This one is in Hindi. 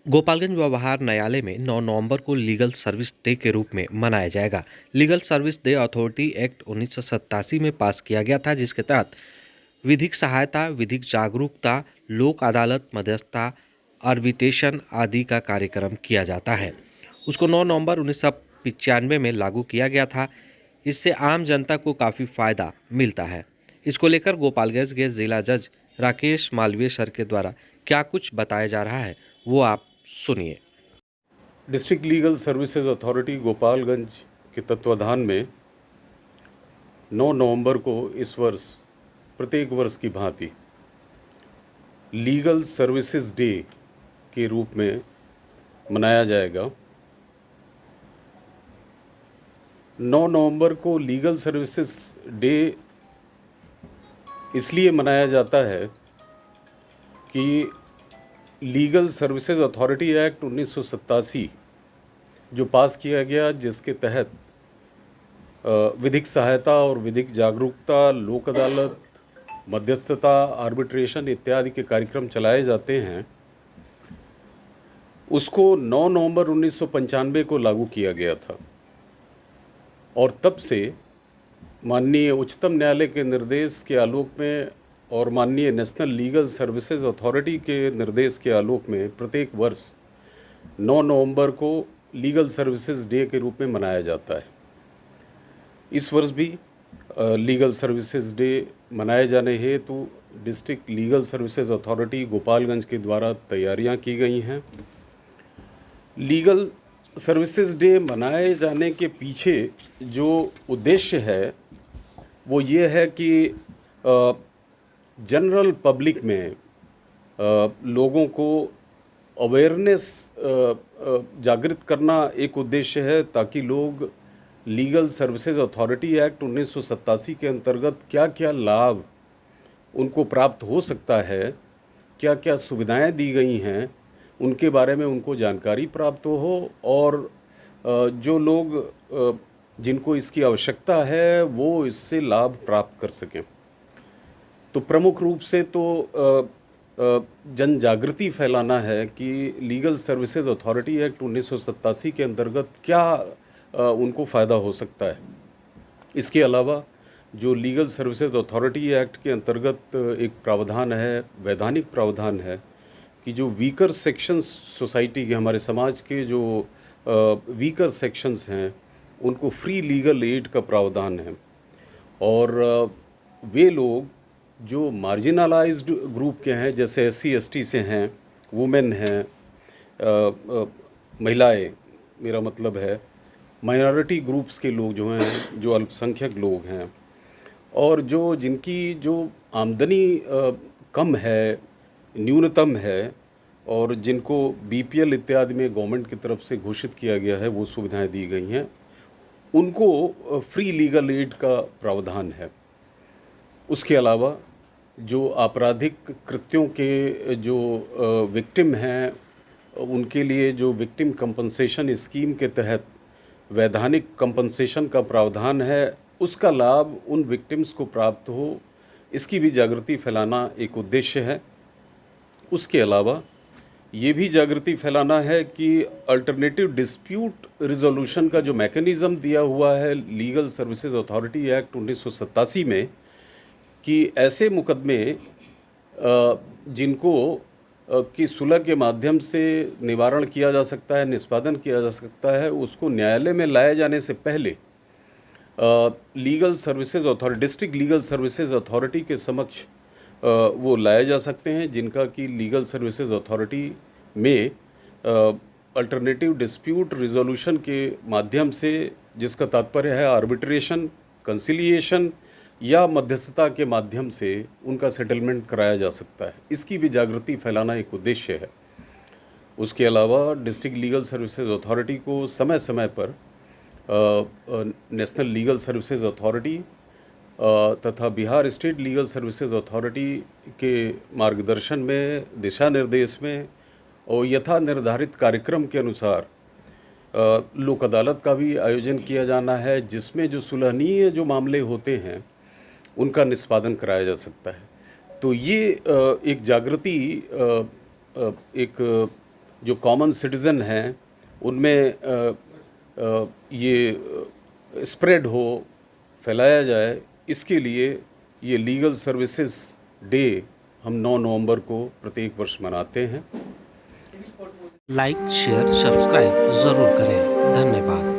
गोपालगंज व्यवहार न्यायालय में 9 नवंबर को लीगल सर्विस डे के रूप में मनाया जाएगा। Legal service day authority act 1987 में पास किया गया था, जिसके तहत विधिक सहायता, विधिक जागरूकता, लोक अदालत, मध्यस्थता, आर्बिट्रेशन आदि का कार्यक्रम किया जाता है। उसको 9 नवंबर 1995 में लागू किया गया था। इससे आम जनता को काफ़ी फायदा मिलता है। इसको लेकर गोपालगंज के जिला जज राकेश मालवीय सर के द्वारा क्या कुछ बताया जा रहा है, वो आप सुनिए। District legal services authority Gopalganj के तत्वाधान में 9 नवंबर को इस वर्ष प्रत्येक वर्ष की भांति लीगल सर्विसेज डे के रूप में मनाया जाएगा। 9 नवंबर को लीगल सर्विसेज डे इसलिए मनाया जाता है कि लीगल सर्विसेज अथॉरिटी एक्ट 1987 जो पास किया गया, जिसके तहत विधिक सहायता और विधिक जागरूकता, लोक अदालत, मध्यस्थता, आर्बिट्रेशन इत्यादि के कार्यक्रम चलाए जाते हैं, उसको 9 नवंबर 1995 को लागू किया गया था। और तब से माननीय उच्चतम न्यायालय के निर्देश के आलोक में और माननीय नेशनल लीगल सर्विसेज अथॉरिटी के निर्देश के आलोक में प्रत्येक वर्ष 9 नवंबर को लीगल सर्विसेज डे के रूप में मनाया जाता है। इस वर्ष भी लीगल सर्विसेज डे मनाए जाने हेतु district legal services authority Gopalganj के द्वारा तैयारियां की गई हैं। लीगल सर्विसेज डे मनाए जाने के पीछे जो उद्देश्य है वो ये है कि जनरल पब्लिक में लोगों को अवेयरनेस जागृत करना एक उद्देश्य है, ताकि लोग लीगल सर्विसेज अथॉरिटी एक्ट 1987 के अंतर्गत क्या क्या लाभ उनको प्राप्त हो सकता है, क्या क्या सुविधाएं दी गई हैं, उनके बारे में उनको जानकारी प्राप्त हो और जो लोग जिनको इसकी आवश्यकता है वो इससे लाभ प्राप्त कर सकें। तो प्रमुख रूप से तो जन जागृति फैलाना है कि लीगल सर्विसेज अथॉरिटी एक्ट 1987 के अंतर्गत क्या उनको फ़ायदा हो सकता है। इसके अलावा जो लीगल सर्विसेज अथॉरिटी एक्ट के अंतर्गत एक प्रावधान है, वैधानिक प्रावधान है, कि जो वीकर सेक्शंस सोसाइटी के, हमारे समाज के जो वीकर सेक्शंस हैं, उनको फ्री लीगल एड का प्रावधान है। और वे लोग जो मार्जिनलाइज्ड ग्रुप के हैं, जैसे SC ST से हैं, वुमेन हैं, महिलाएं, मेरा मतलब है माइनॉरिटी ग्रुप्स के लोग जो हैं, जो अल्पसंख्यक लोग हैं, और जो जिनकी जो आमदनी कम है, न्यूनतम है, और जिनको BPL इत्यादि में गवर्नमेंट की तरफ से घोषित किया गया है, वो सुविधाएं दी गई हैं, उनको फ्री लीगल एड का प्रावधान है। उसके अलावा जो आपराधिक कृत्यों के जो विक्टिम हैं, उनके लिए जो विक्टिम कंपनसेशन स्कीम के तहत वैधानिक कंपनसेशन का प्रावधान है, उसका लाभ उन विक्टिम्स को प्राप्त हो, इसकी भी जागृति फैलाना एक उद्देश्य है। उसके अलावा ये भी जागृति फैलाना है कि अल्टरनेटिव डिस्प्यूट रिजोल्यूशन का जो मैकेनिज़्म दिया हुआ है लीगल सर्विसेज अथॉरिटी एक्ट 1987 में, कि ऐसे मुकदमे जिनको की सुलह के माध्यम से निवारण किया जा सकता है, निष्पादन किया जा सकता है, उसको न्यायालय में लाए जाने से पहले legal services authority, district legal services authority के समक्ष वो लाए जा सकते हैं, जिनका कि लीगल सर्विसेज अथॉरिटी में अल्टरनेटिव डिस्प्यूट रिजोल्यूशन के माध्यम से, जिसका तात्पर्य है आर्बिट्रेशन, कंसिलिएशन या मध्यस्थता के माध्यम से उनका सेटलमेंट कराया जा सकता है। इसकी भी जागृति फैलाना एक उद्देश्य है। उसके अलावा डिस्ट्रिक्ट लीगल सर्विसेज अथॉरिटी को समय समय पर नेशनल लीगल सर्विसेज अथॉरिटी तथा Bihar state legal services authority के मार्गदर्शन में, दिशा निर्देश में और यथा निर्धारित कार्यक्रम के अनुसार लोक अदालत का भी आयोजन किया जाना है, जिसमें जो सुलहनीय जो मामले होते हैं उनका निष्पादन कराया जा सकता है। तो ये एक जागृति एक जो कॉमन सिटीज़न हैं उनमें ये स्प्रेड हो, फैलाया जाए, इसके लिए ये लीगल सर्विसेज डे हम 9 नवंबर को प्रत्येक वर्ष मनाते हैं। लाइक शेयर सब्सक्राइब ज़रूर करें। धन्यवाद।